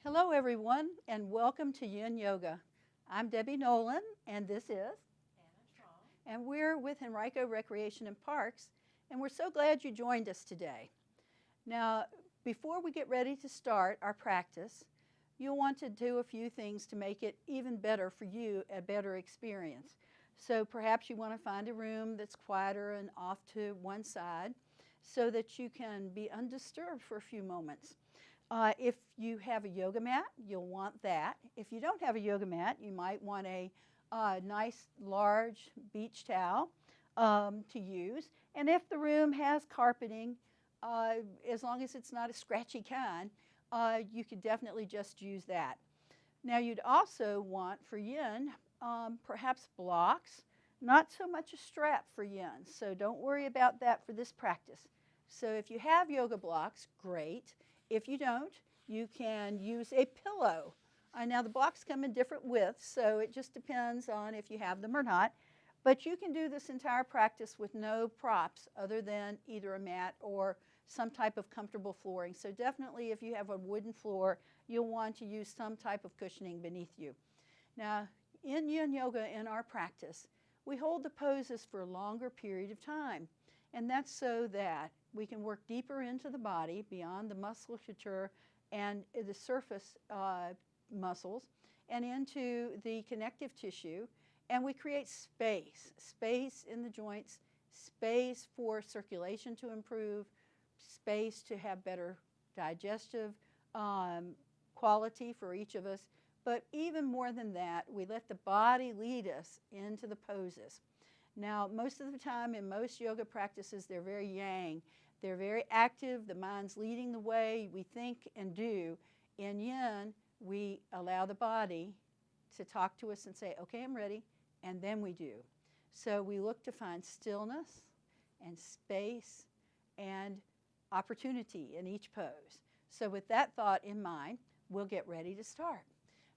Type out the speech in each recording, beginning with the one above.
Hello, everyone, and welcome to Yin Yoga. I'm Debbie Nolan, and this is, and we're with Henrico Recreation and Parks, and we're so glad you joined us today. Now, before we get ready to start our practice, you'll want to do a few things to make it even better for you, a better experience. So perhaps you want to find a room that's quieter and off to one side so that you can be undisturbed for a few moments. If you have a yoga mat, you'll want that. If you don't have a yoga mat, you might want a nice large beach towel to use. And if the room has carpeting, as long as it's not a scratchy kind, you could definitely just use that. Now you'd also want for yin, perhaps blocks, not so much a strap for yin, so don't worry about that for this practice. So if you have yoga blocks, great. If you don't, you can use a pillow. Now the blocks come in different widths, so it just depends on if you have them or not. But you can do this entire practice with no props other than either a mat or some type of comfortable flooring. So definitely if you have a wooden floor, you'll want to use some type of cushioning beneath you. Now, in Yin Yoga, in our practice, we hold the poses for a longer period of time. And that's so that we can work deeper into the body, beyond the musculature and the surface muscles, and into the connective tissue. And we create space in the joints, space for circulation to improve, space to have better digestive quality for each of us. But even more than that, we let the body lead us into the poses. Now, most of the time in most yoga practices, they're very yang. They're very active. The mind's leading the way. We think and do. In yin, we allow the body to talk to us and say, okay, I'm ready, and then we do. So we look to find stillness and space and opportunity in each pose. So with that thought in mind, we'll get ready to start.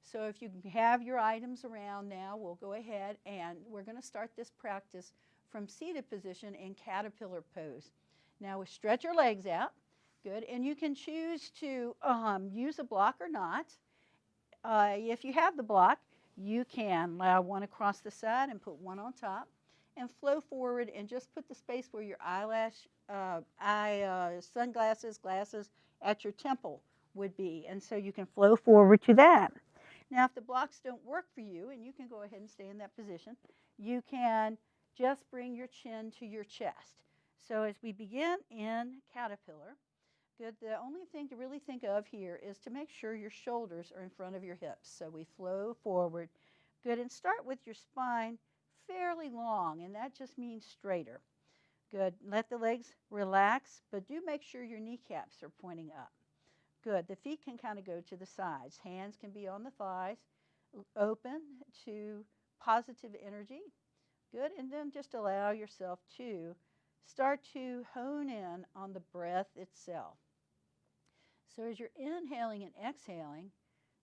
So if you have your items around now, we'll go ahead and we're going to start this practice from seated position in caterpillar pose. Now we stretch your legs out, good, and you can choose to use a block or not. If you have the block, you can allow one across the side and put one on top and flow forward and just put the space where your sunglasses, glasses at your temple would be. And so you can flow forward to that. Now, if the blocks don't work for you, and you can go ahead and stay in that position, you can just bring your chin to your chest. So as we begin in caterpillar, good, the only thing to really think of here is to make sure your shoulders are in front of your hips. So we flow forward, good, and start with your spine fairly long, and that just means straighter. Good, let the legs relax, but do make sure your kneecaps are pointing up. Good. The feet can kind of go to the sides. Hands can be on the thighs, open to positive energy. Good. And then just allow yourself to start to hone in on the breath itself. So as you're inhaling and exhaling,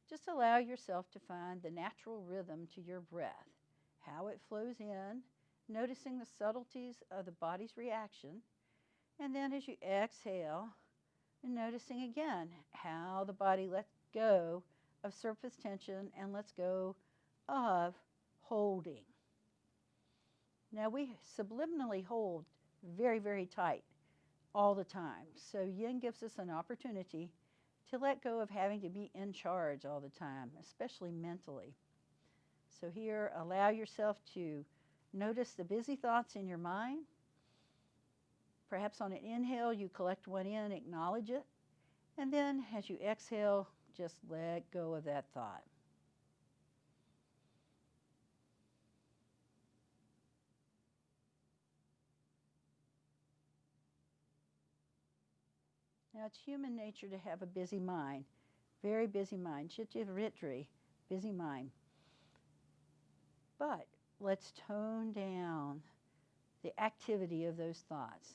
just allow yourself to find the natural rhythm to your breath, how it flows in, noticing the subtleties of the body's reaction. And then as you exhale, and noticing again how the body lets go of surface tension and lets go of holding. Now we subliminally hold very, very tight all the time. So yin gives us an opportunity to let go of having to be in charge all the time, especially mentally. So here, allow yourself to notice the busy thoughts in your mind. Perhaps on an inhale, you collect one in, acknowledge it, and then as you exhale, just let go of that thought. Now, it's human nature to have a busy mind, very busy mind, chitta-vritti, busy mind. But let's tone down the activity of those thoughts.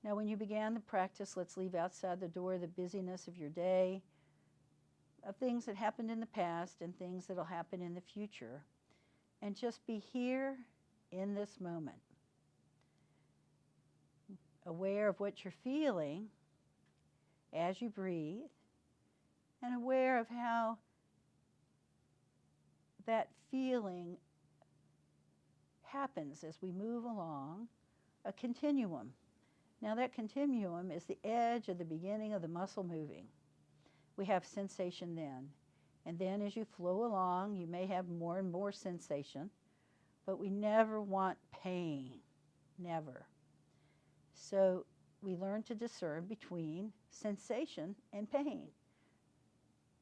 Now, when you began the practice, let's leave outside the door the busyness of your day, of things that happened in the past and things that will happen in the future, and just be here in this moment, aware of what you're feeling as you breathe, and aware of how that feeling happens as we move along a continuum. Now that continuum is the edge of the beginning of the muscle moving. We have sensation then. And then as you flow along, you may have more and more sensation, but we never want pain, never. So we learn to discern between sensation and pain.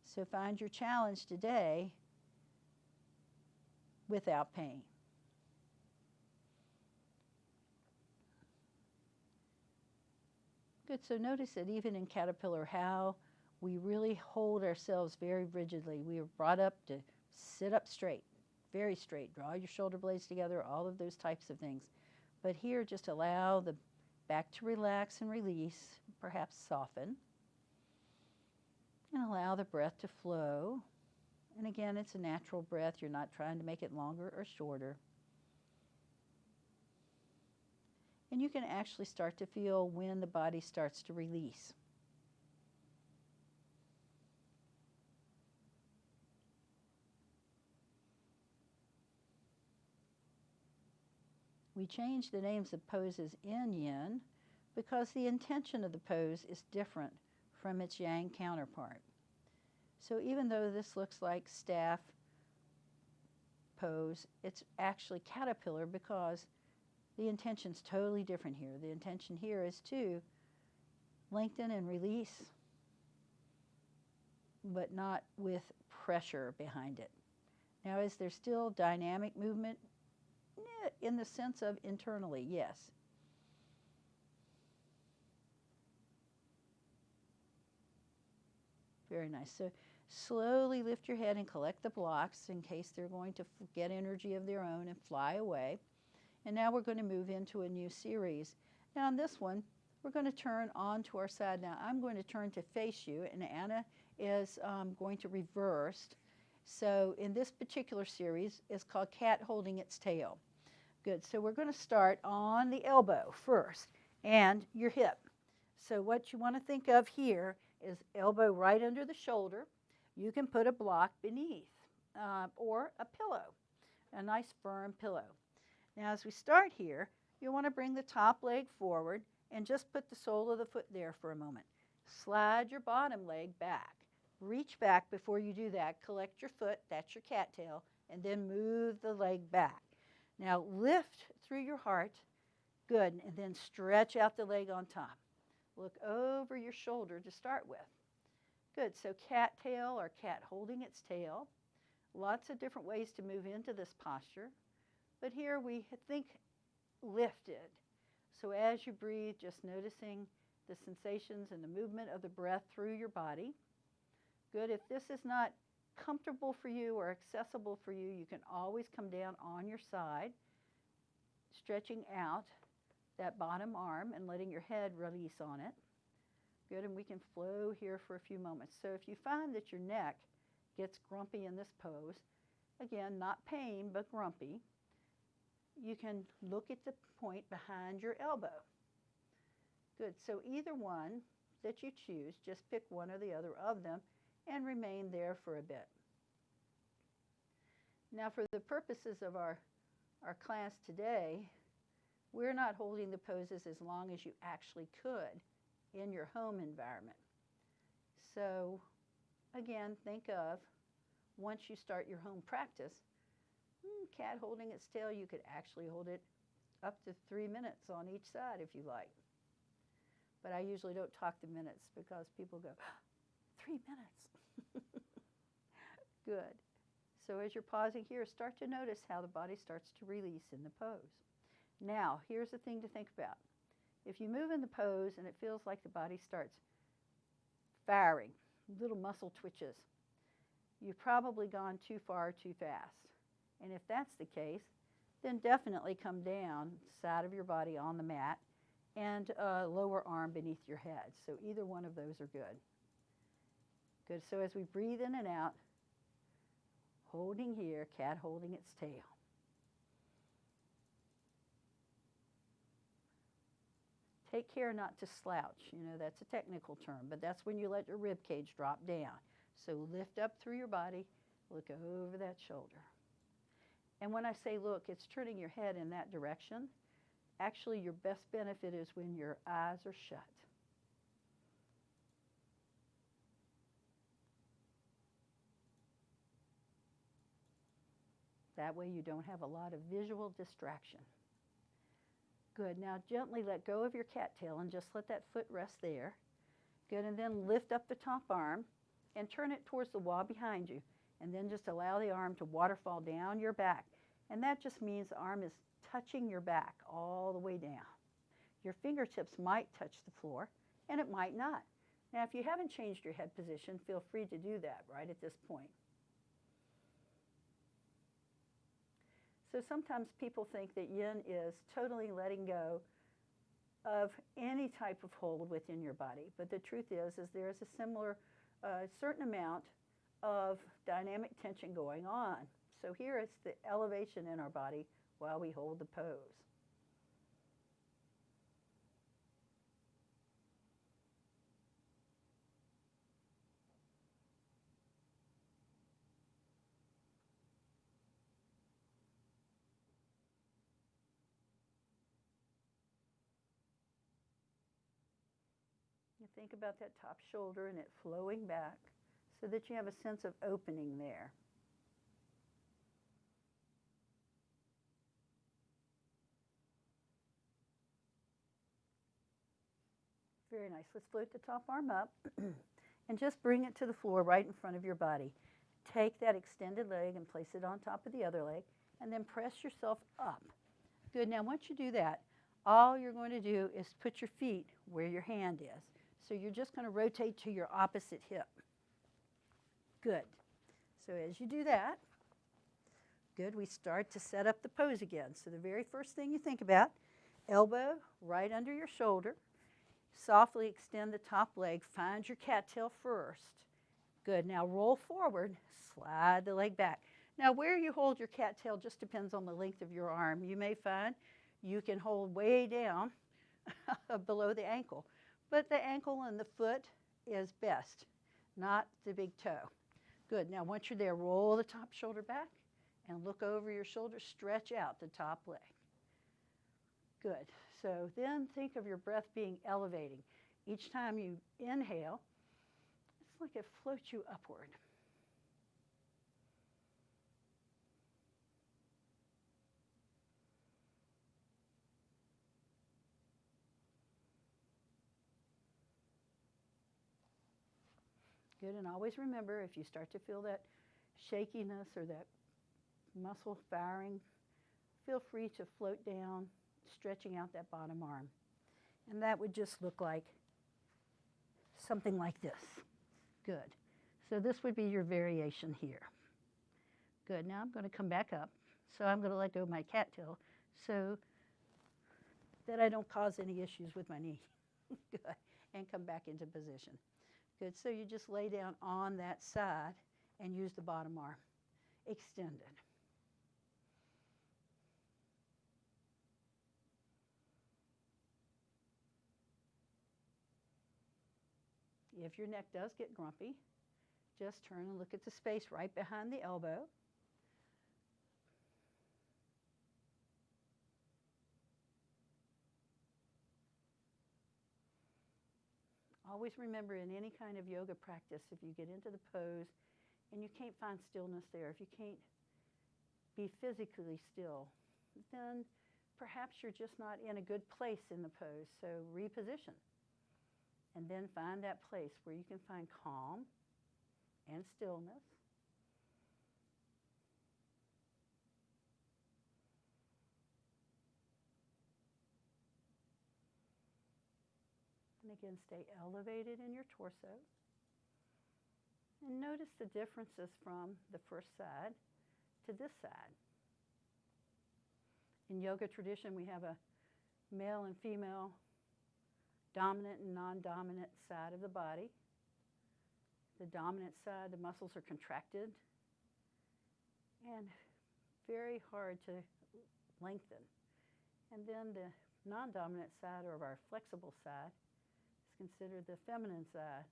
So find your challenge today without pain. Good, so notice that even in caterpillar, how we really hold ourselves very rigidly. We are brought up to sit up straight, very straight. Draw your shoulder blades together, all of those types of things. But here, just allow the back to relax and release, perhaps soften. And allow the breath to flow. And again, it's a natural breath. You're not trying to make it longer or shorter. And you can actually start to feel when the body starts to release. We change the names of poses in Yin because the intention of the pose is different from its Yang counterpart. So even though this looks like staff pose, it's actually caterpillar because the intention's totally different here. The intention here is to lengthen and release, but not with pressure behind it. Now, is there still dynamic movement? In the sense of internally, yes. Very nice. So slowly lift your head and collect the blocks in case they're going to get energy of their own and fly away. And now we're going to move into a new series. Now on this one, we're going to turn on to our side. Now I'm going to turn to face you, and Anna is going to reverse. So in this particular series, it's called Cat Holding Its Tail. Good, so we're going to start on the elbow first and your hip. So what you want to think of here is elbow right under the shoulder. You can put a block beneath or a pillow, a nice firm pillow. Now as we start here, you want to bring the top leg forward and just put the sole of the foot there for a moment. Slide your bottom leg back. Reach back before you do that. Collect your foot, that's your cattail, and then move the leg back. Now lift through your heart, good, and then stretch out the leg on top. Look over your shoulder to start with. Good, so cat tail or cat holding its tail. Lots of different ways to move into this posture, but here we think lifted. So as you breathe, just noticing the sensations and the movement of the breath through your body. Good, if this is not comfortable for you or accessible for you, you can always come down on your side, stretching out that bottom arm and letting your head release on it. Good, and we can flow here for a few moments. So if you find that your neck gets grumpy in this pose, again, not pain, but grumpy, you can look at the point behind your elbow. Good, so either one that you choose, just pick one or the other of them and remain there for a bit. Now for the purposes of our class today, we're not holding the poses as long as you actually could in your home environment. So again, think of once you start your home practice, cat holding its tail, you could actually hold it up to 3 minutes on each side if you like. But I usually don't talk the minutes because people go, 3 minutes. Good. So as you're pausing here, start to notice how the body starts to release in the pose. Now, here's the thing to think about. If you move in the pose and it feels like the body starts firing, little muscle twitches, you've probably gone too far too fast. And if that's the case, then definitely come down side of your body on the mat and lower arm beneath your head. So either one of those are good. Good, so as we breathe in and out, holding here, cat holding its tail. Take care not to slouch. You know, that's a technical term, but that's when you let your rib cage drop down. So lift up through your body, look over that shoulder. And when I say look, it's turning your head in that direction. Actually, your best benefit is when your eyes are shut. That way you don't have a lot of visual distraction. Good. Now gently let go of your cattail and just let that foot rest there. Good. And then lift up the top arm and turn it towards the wall behind you. And then just allow the arm to waterfall down your back. And that just means the arm is touching your back all the way down. Your fingertips might touch the floor, and it might not. Now, if you haven't changed your head position, feel free to do that right at this point. So sometimes people think that yin is totally letting go of any type of hold within your body. But the truth is there is a similar, certain amount of dynamic tension going on. So here it's the elevation in our body while we hold the pose. You think about that top shoulder and it flowing back so that you have a sense of opening there. Very nice. Let's float the top arm up and just bring it to the floor right in front of your body. Take that extended leg and place it on top of the other leg and then press yourself up. Good. Now once you do that, all you're going to do is put your feet where your hand is. So you're just going to rotate to your opposite hip. Good. So as you do that, good, we start to set up the pose again. So the very first thing you think about, elbow right under your shoulder. Softly extend the top leg. Find your cattail first. Good. Now roll forward. Slide the leg back. Now where you hold your cattail just depends on the length of your arm. You may find you can hold way down below the ankle. But the ankle and the foot is best, not the big toe. Good. Now once you're there, roll the top shoulder back and look over your shoulder. Stretch out the top leg. Good. So then think of your breath being elevating. Each time you inhale, it's like it floats you upward. Good, and always remember, if you start to feel that shakiness or that muscle firing, feel free to float down, stretching out that bottom arm. And that would just look like something like this. Good. So this would be your variation here. Good. Now I'm going to come back up. So I'm going to let go of my cattail so that I don't cause any issues with my knee. Good. And come back into position. Good. So you just lay down on that side and use the bottom arm extended. If your neck does get grumpy, just turn and look at the space right behind the elbow. Always remember, in any kind of yoga practice, if you get into the pose and you can't find stillness there, if you can't be physically still, then perhaps you're just not in a good place in the pose. So reposition. And then find that place where you can find calm and stillness. And again, stay elevated in your torso. And notice the differences from the first side to this side. In yoga tradition, we have a male and female, dominant and non-dominant side of the body. The dominant side, the muscles are contracted and very hard to lengthen. And then the non-dominant side, or our flexible side, is considered the feminine side.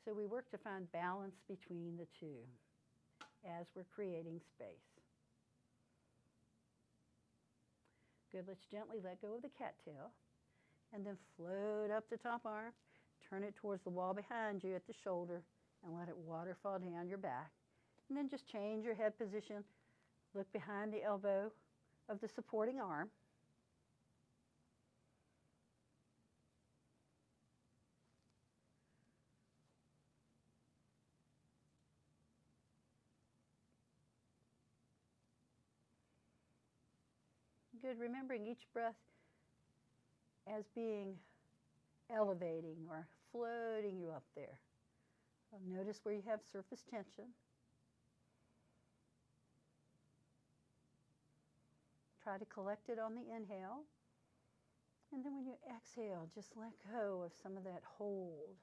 So we work to find balance between the two as we're creating space. Good, let's gently let go of the cattail and then float up the top arm, turn it towards the wall behind you at the shoulder and let it waterfall down your back. And then just change your head position, look behind the elbow of the supporting arm. Good, remembering each breath as being elevating or floating you up there. Notice where you have surface tension. Try to collect it on the inhale. And then when you exhale, just let go of some of that hold.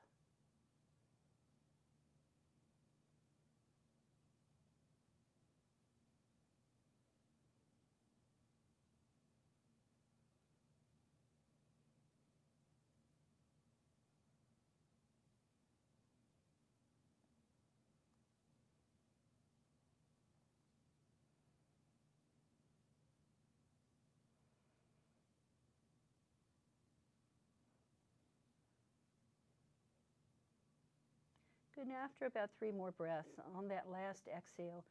Good, now after about 3 more breaths, on that last exhale,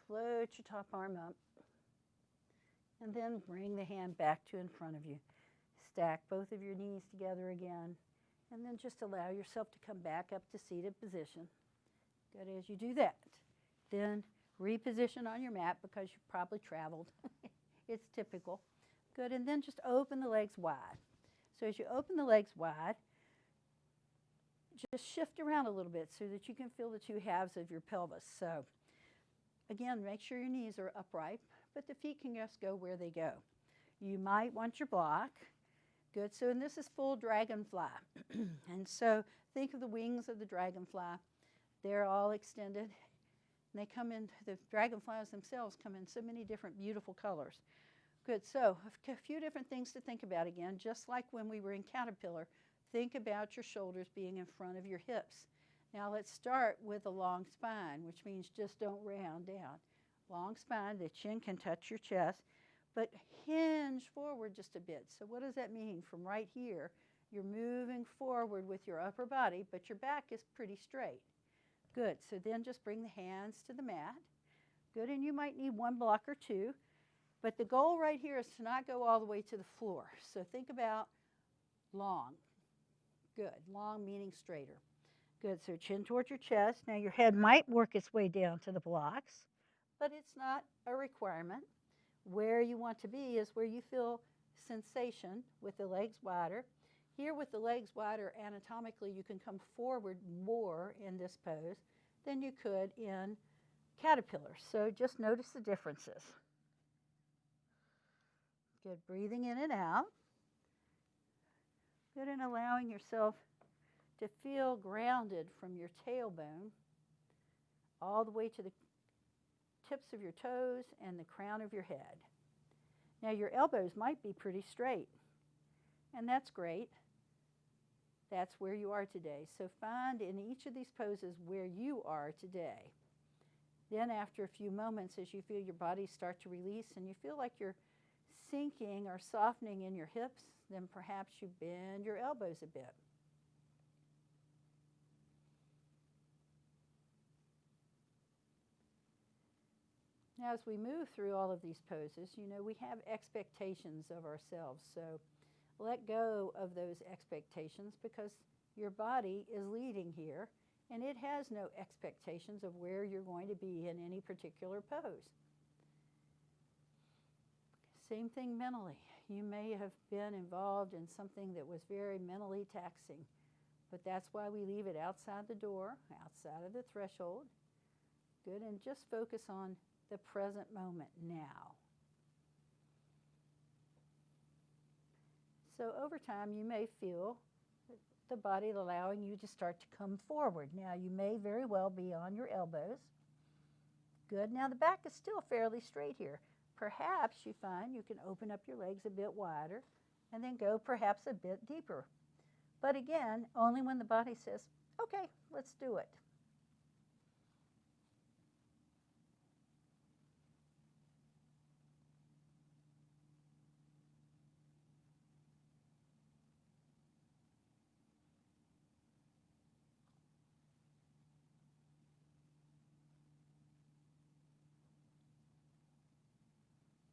float your top arm up. And then bring the hand back to in front of you. Stack both of your knees together again. And then just allow yourself to come back up to seated position. Good, as you do that, then reposition on your mat because you've probably traveled. It's typical. Good, and then just open the legs wide. So as you open the legs wide, just shift around a little bit so that you can feel the 2 halves of your pelvis. So again, make sure your knees are upright, but the feet can just go where they go. You might want your block. Good, so and this is full dragonfly. And so think of the wings of the dragonfly. They're all extended. And they come in, the dragonflies themselves come in so many different beautiful colors. Good, so a few different things to think about again, just like when we were in caterpillar. Think about your shoulders being in front of your hips. Now let's start with a long spine, which means just don't round down. Long spine, the chin can touch your chest, but hinge forward just a bit. So what does that mean? From right here, you're moving forward with your upper body, but your back is pretty straight. Good, so then just bring the hands to the mat. Good, and you might need 1 block or 2, but the goal right here is to not go all the way to the floor. So think about long. Good, long meaning straighter. Good, so chin towards your chest. Now your head might work its way down to the blocks, but it's not a requirement. Where you want to be is where you feel sensation with the legs wider. Here with the legs wider, anatomically, you can come forward more in this pose than you could in caterpillar. So just notice the differences. Good, breathing in and out. Good, and allowing yourself to feel grounded from your tailbone all the way to the tips of your toes and the crown of your head. Now your elbows might be pretty straight, and that's great. That's where you are today. So find in each of these poses where you are today. Then after a few moments, as you feel your body start to release and you feel like you're sinking or softening in your hips, then perhaps you bend your elbows a bit. Now, as we move through all of these poses, you know, we have expectations of ourselves. So let go of those expectations because your body is leading here and it has no expectations of where you're going to be in any particular pose. Same thing mentally. You may have been involved in something that was very mentally taxing, but that's why we leave it outside the door, outside of the threshold. Good, and just focus on the present moment now. So over time, you may feel the body allowing you to start to come forward. Now, you may very well be on your elbows. Good. Now, the back is still fairly straight here. Perhaps you find you can open up your legs a bit wider and then go perhaps a bit deeper. But again, only when the body says, Okay, let's do it.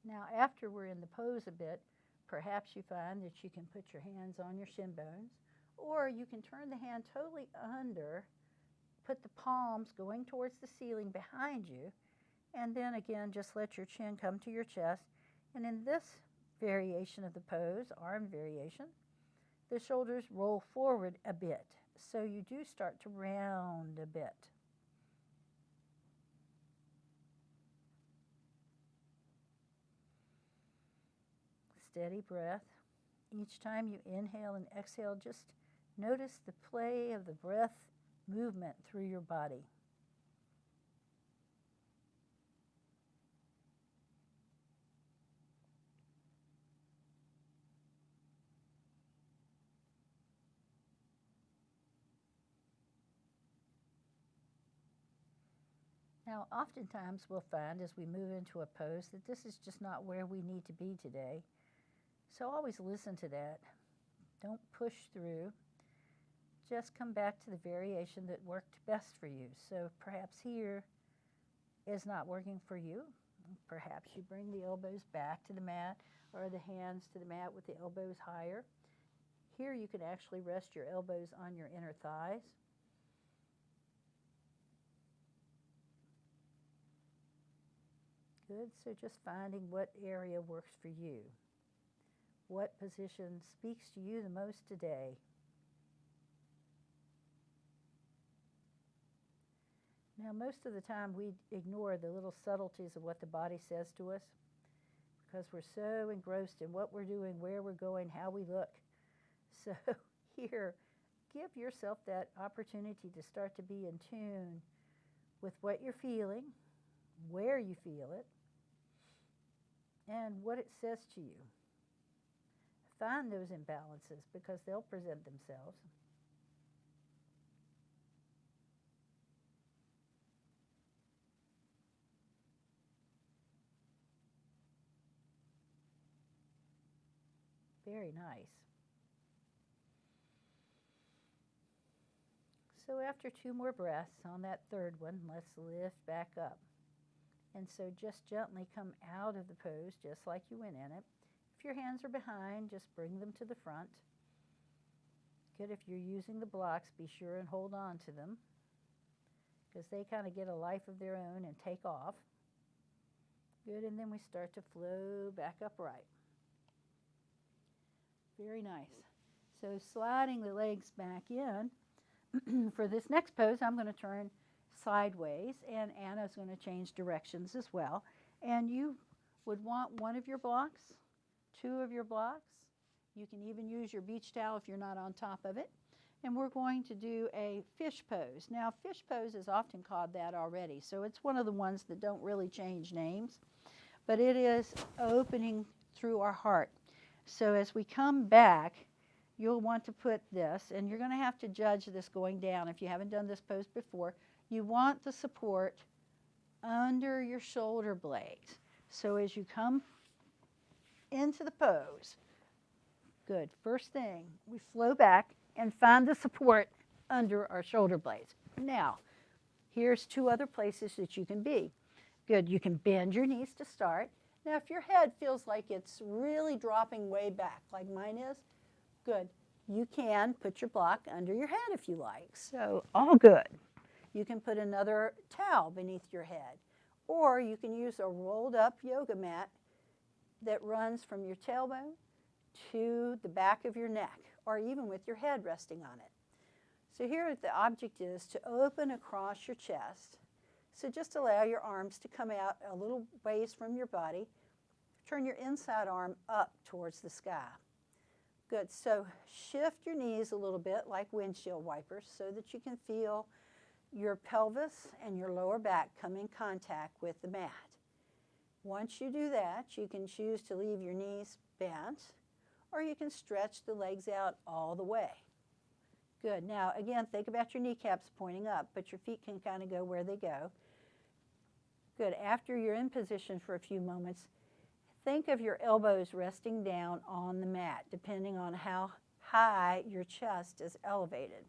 Now, after we're in the pose a bit, perhaps you find that you can put your hands on your shin bones, or you can turn the hand totally under, put the palms going towards the ceiling behind you, and then again, just let your chin come to your chest. And in this variation of the pose, arm variation, the shoulders roll forward a bit. So you do start to round a bit. Steady breath. Each time you inhale and exhale, just notice the play of the breath movement through your body. Now, oftentimes we'll find as we move into a pose that this is just not where we need to be today. So always listen to that. Don't push through. Just come back to the variation that worked best for you. So perhaps here is not working for you. Perhaps you bring the elbows back to the mat or the hands to the mat with the elbows higher. Here you can actually rest your elbows on your inner thighs. Good, so just finding what area works for you. What position speaks to you the most today? Now, most of the time we ignore the little subtleties of what the body says to us because we're so engrossed in what we're doing, where we're going, how we look. So here, give yourself that opportunity to start to be in tune with what you're feeling, where you feel it, and what it says to you. Find those imbalances because they'll present themselves. Very nice. So after 2 more breaths on that third one, let's lift back up. And so just gently come out of the pose just like you went in it. If your hands are behind, just bring them to the front. Good, if you're using the blocks, be sure and hold on to them because they kind of get a life of their own and take off. Good, and then we start to flow back upright. Very nice. So sliding the legs back in, for this next pose, I'm going to turn sideways, and Anna's going to change directions as well. And you would want one of your blocks, 2 of your blocks. You can even use your beach towel if you're not on top of it. And we're going to do a fish pose. Now, fish pose is often called that already, so it's one of the ones that don't really change names. But it is opening through our heart. So as we come back, you'll want to put this, and you're going to have to judge this going down if you haven't done this pose before. You want the support under your shoulder blades. So as you come into the pose, good, first thing, we flow back and find the support under our shoulder blades. Now, here's 2 other places that you can be. Good, you can bend your knees to start. Now, if your head feels like it's really dropping way back, like mine is, good. You can put your block under your head if you like. So, all good. You can put another towel beneath your head, or you can use a rolled up yoga mat that runs from your tailbone to the back of your neck, or even with your head resting on it. So here the object is to open across your chest. So just allow your arms to come out a little ways from your body. Turn your inside arm up towards the sky. Good, so shift your knees a little bit like windshield wipers so that you can feel your pelvis and your lower back come in contact with the mat. Once you do that, you can choose to leave your knees bent, or you can stretch the legs out all the way. Good. Now, again, think about your kneecaps pointing up, but your feet can kind of go where they go. Good. After you're in position for a few moments, think of your elbows resting down on the mat, depending on how high your chest is elevated.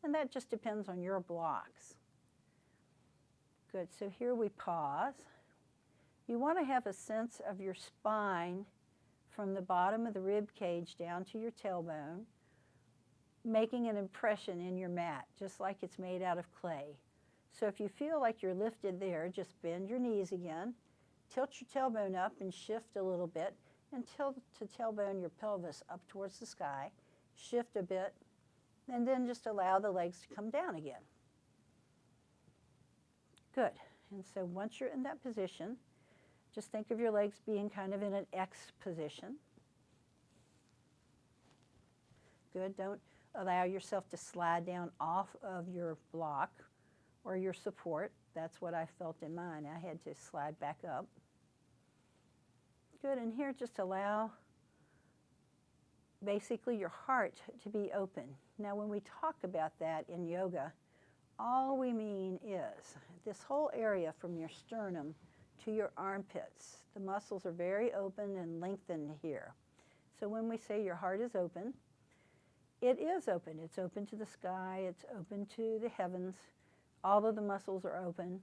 And that just depends on your blocks. Good. So here we pause. You want to have a sense of your spine from the bottom of the rib cage down to your tailbone, making an impression in your mat, just like it's made out of clay. So if you feel like you're lifted there, just bend your knees again, tilt your tailbone up and shift a little bit, and tilt to tailbone your pelvis up towards the sky, shift a bit, and then just allow the legs to come down again. Good. And so once you're in that position, just think of your legs being kind of in an X position. Good. Don't allow yourself to slide down off of your block or your support. That's what I felt in mine. I had to slide back up. Good. And here just allow basically your heart to be open. Now when we talk about that in yoga, all we mean is this whole area from your sternum to your armpits. The muscles are very open and lengthened here. So when we say your heart is open, it is open. It's open to the sky. It's open to the heavens. All of the muscles are open.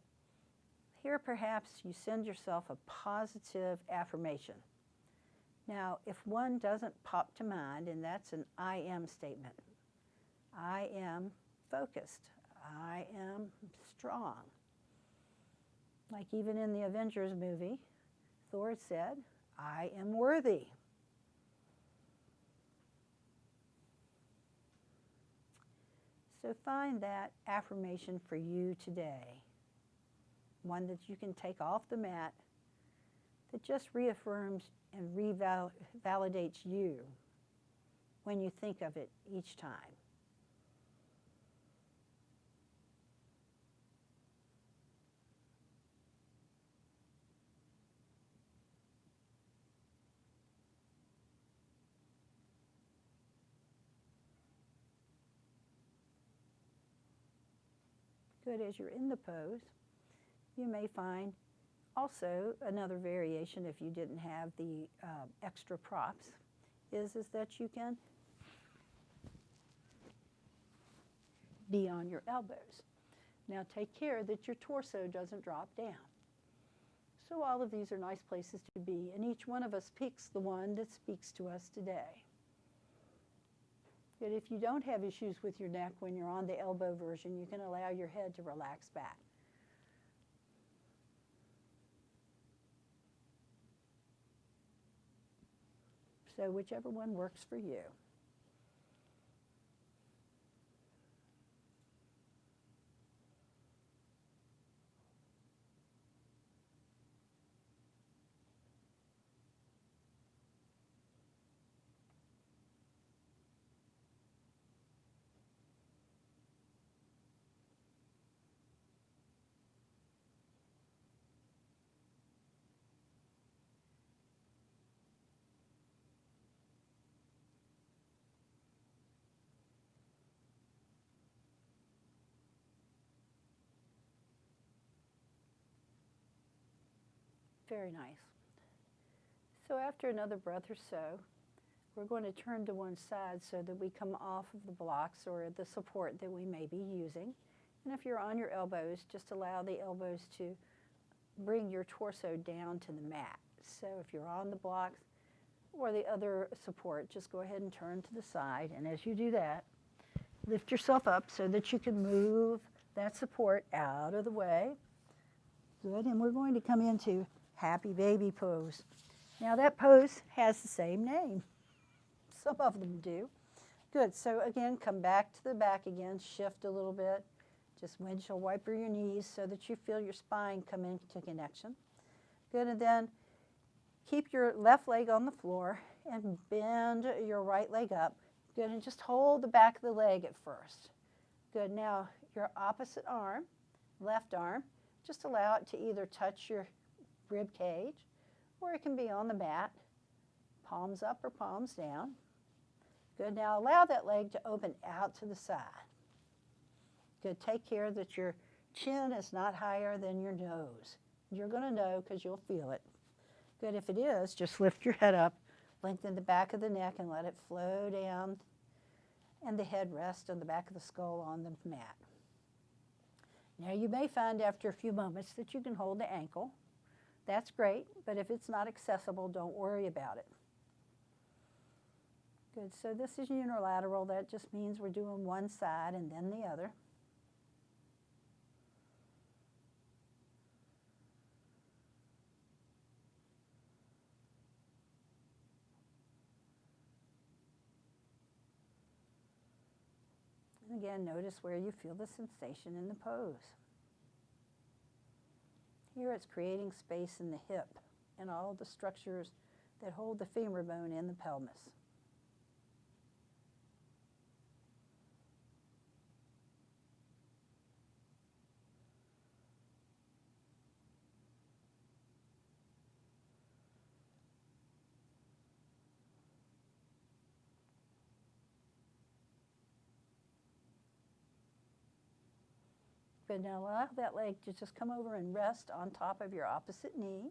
Here perhaps you send yourself a positive affirmation. Now, if one doesn't pop to mind, and that's an I am statement. I am focused. I am strong. Like even in the Avengers movie, Thor said, I am worthy. So find that affirmation for you today. One that you can take off the mat that just reaffirms and revalidates you when you think of it each time. Good. As you're in the pose, you may find also another variation, if you didn't have the extra props, is that you can be on your elbows. Now take care that your torso doesn't drop down. So all of these are nice places to be, and each one of us picks the one that speaks to us today. But if you don't have issues with your neck when you're on the elbow version, you can allow your head to relax back. So whichever one works for you. Very nice. So after another breath or so, we're going to turn to one side so that we come off of the blocks or the support that we may be using. And if you're on your elbows, just allow the elbows to bring your torso down to the mat. So if you're on the blocks or the other support, just go ahead and turn to the side. And as you do that, lift yourself up so that you can move that support out of the way. Good. And we're going to come into Happy Baby pose. Now that pose has the same name. Some of them do. Good. So again, come back to the back again. Shift a little bit. Just windshield wiper your knees so that you feel your spine come into connection. Good. And then keep your left leg on the floor and bend your right leg up. Good. And just hold the back of the leg at first. Good. Now your opposite arm, left arm, just allow it to either touch your rib cage or it can be on the mat, palms up or palms down. Good, now allow that leg to open out to the side. Good, take care that your chin is not higher than your nose. You're going to know because you'll feel it. Good, if it is, just lift your head up, lengthen the back of the neck and let it flow down, and the head rest on the back of the skull on the mat. Now you may find after a few moments that you can hold the ankle. That's great, but if it's not accessible, don't worry about it. Good, so this is unilateral. That just means we're doing one side and then the other. And again, notice where you feel the sensation in the pose. Here it's creating space in the hip and all the structures that hold the femur bone in the pelvis. Good, now allow that leg to just come over and rest on top of your opposite knee.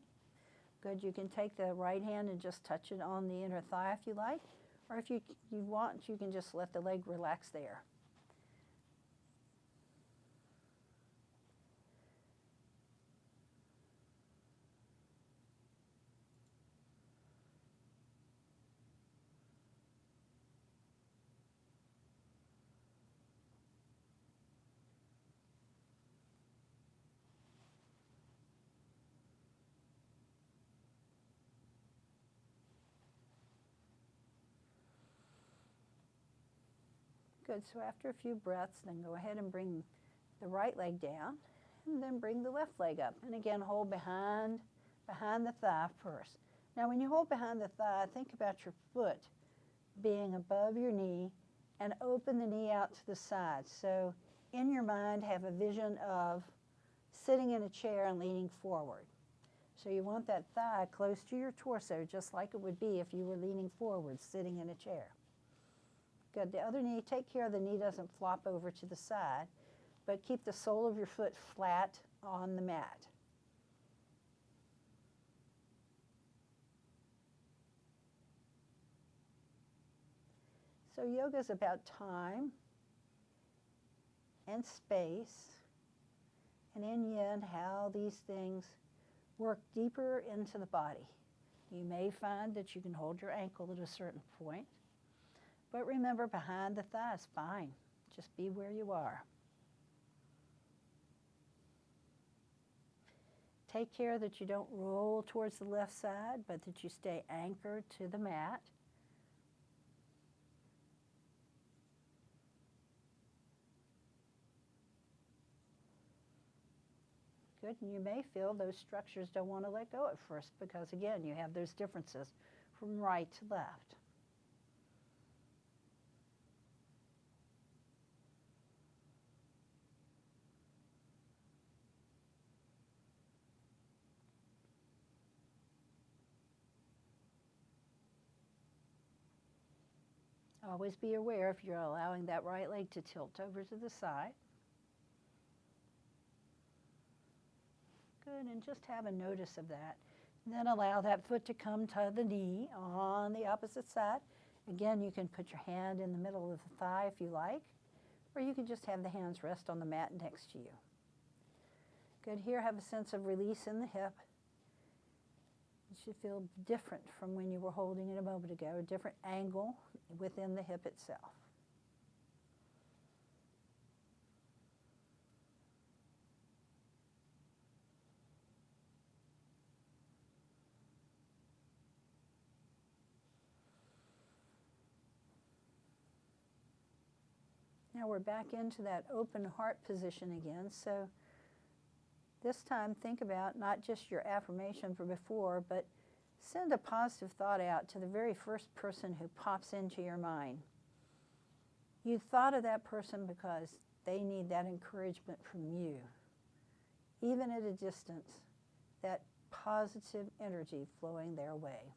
Good, you can take the right hand and just touch it on the inner thigh if you like, or if you want, you can just let the leg relax there. Good, so after a few breaths, then go ahead and bring the right leg down, and then bring the left leg up. And again, hold behind the thigh first. Now when you hold behind the thigh, think about your foot being above your knee and open the knee out to the side. So in your mind, have a vision of sitting in a chair and leaning forward. So you want that thigh close to your torso, just like it would be if you were leaning forward, sitting in a chair. Good, the other knee, take care the knee doesn't flop over to the side, but keep the sole of your foot flat on the mat. So yoga is about time and space, and in Yin, how these things work deeper into the body. You may find that you can hold your ankle at a certain point, but remember, behind the thigh is fine. Just be where you are. Take care that you don't roll towards the left side, but that you stay anchored to the mat. Good, and you may feel those structures don't want to let go at first because, again, you have those differences from right to left. Always be aware if you're allowing that right leg to tilt over to the side. Good, and just have a notice of that. And then allow that foot to come to the knee on the opposite side. Again, you can put your hand in the middle of the thigh if you like, or you can just have the hands rest on the mat next to you. Good, here have a sense of release in the hip. It should feel different from when you were holding it a moment ago, a different angle within the hip itself. Now we're back into that open heart position again. So this time think about not just your affirmation from before, but send a positive thought out to the very first person who pops into your mind. You thought of that person because they need that encouragement from you. Even at a distance, that positive energy flowing their way.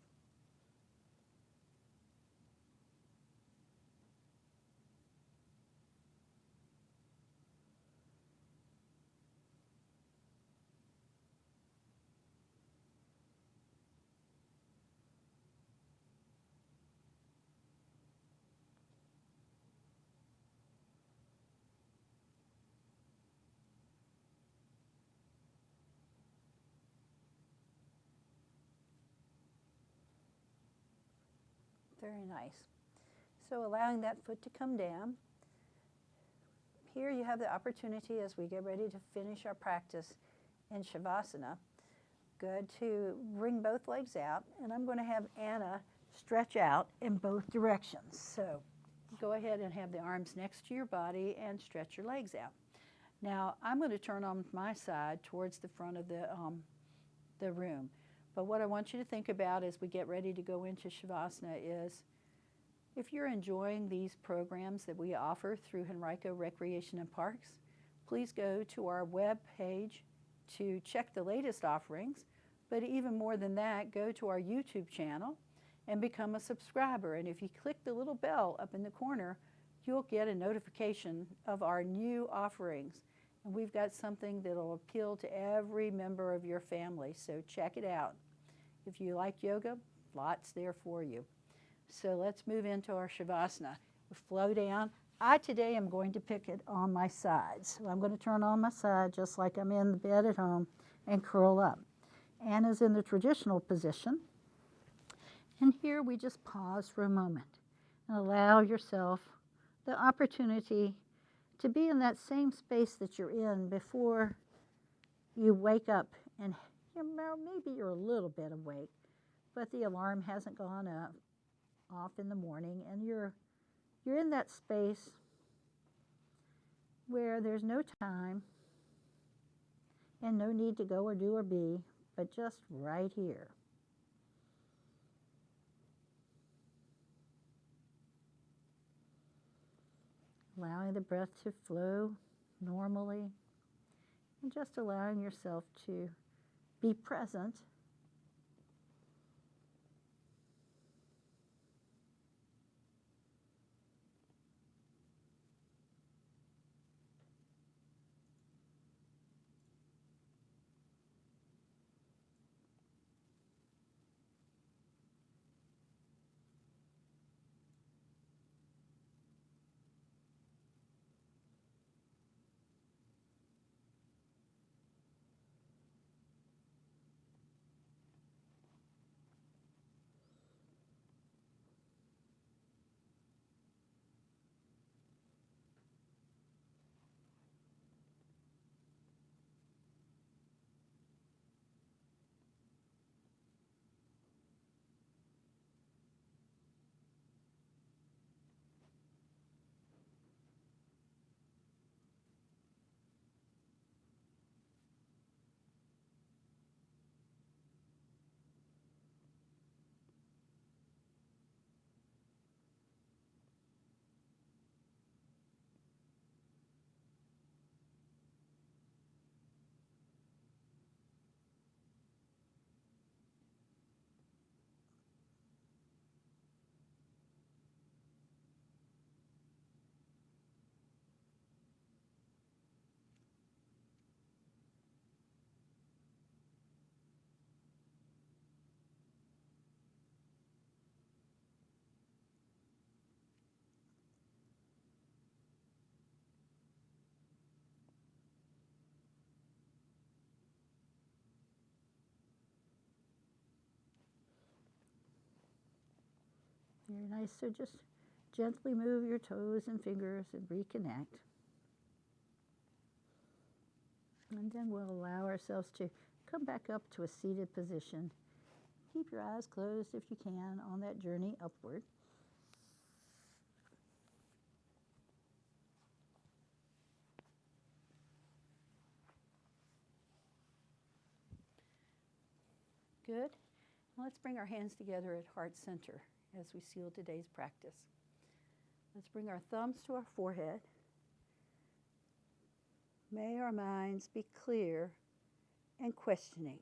Very nice. So allowing that foot to come down. Here you have the opportunity as we get ready to finish our practice in Shavasana. Good to bring both legs out, and I'm going to have Anna stretch out in both directions. So go ahead and have the arms next to your body and stretch your legs out. Now I'm going to turn on my side towards the front of the room. But what I want you to think about as we get ready to go into Shavasana is, if you're enjoying these programs that we offer through Henrico Recreation and Parks, please go to our web page to check the latest offerings. But even more than that, go to our YouTube channel and become a subscriber. And if you click the little bell up in the corner, you'll get a notification of our new offerings. And we've got something that'll appeal to every member of your family, so check it out. If you like yoga, lots there for you. So let's move into our Shavasana. We flow down. I today am going to pick it on my side. So I'm going to turn on my side just like I'm in the bed at home and curl up. Anna's in the traditional position. And here we just pause for a moment and allow yourself the opportunity to be in that same space that you're in before you wake up. And maybe you're a little bit awake, but the alarm hasn't gone off in the morning, and you're in that space where there's no time and no need to go or do or be, but just right here. Allowing the breath to flow normally, and just allowing yourself to be present. Very nice. So just gently move your toes and fingers and reconnect. And then we'll allow ourselves to come back up to a seated position. Keep your eyes closed if you can on that journey upward. Good. Let's bring our hands together at heart center as we seal today's practice. Let's bring our thumbs to our forehead. May our minds be clear and questioning.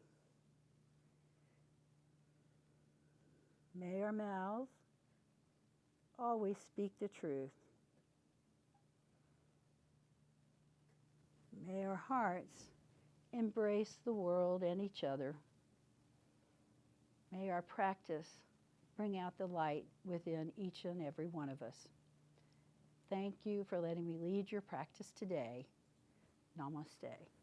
May our mouths always speak the truth. May our hearts embrace the world and each other. May our practice bring out the light within each and every one of us. Thank you for letting me lead your practice today. Namaste.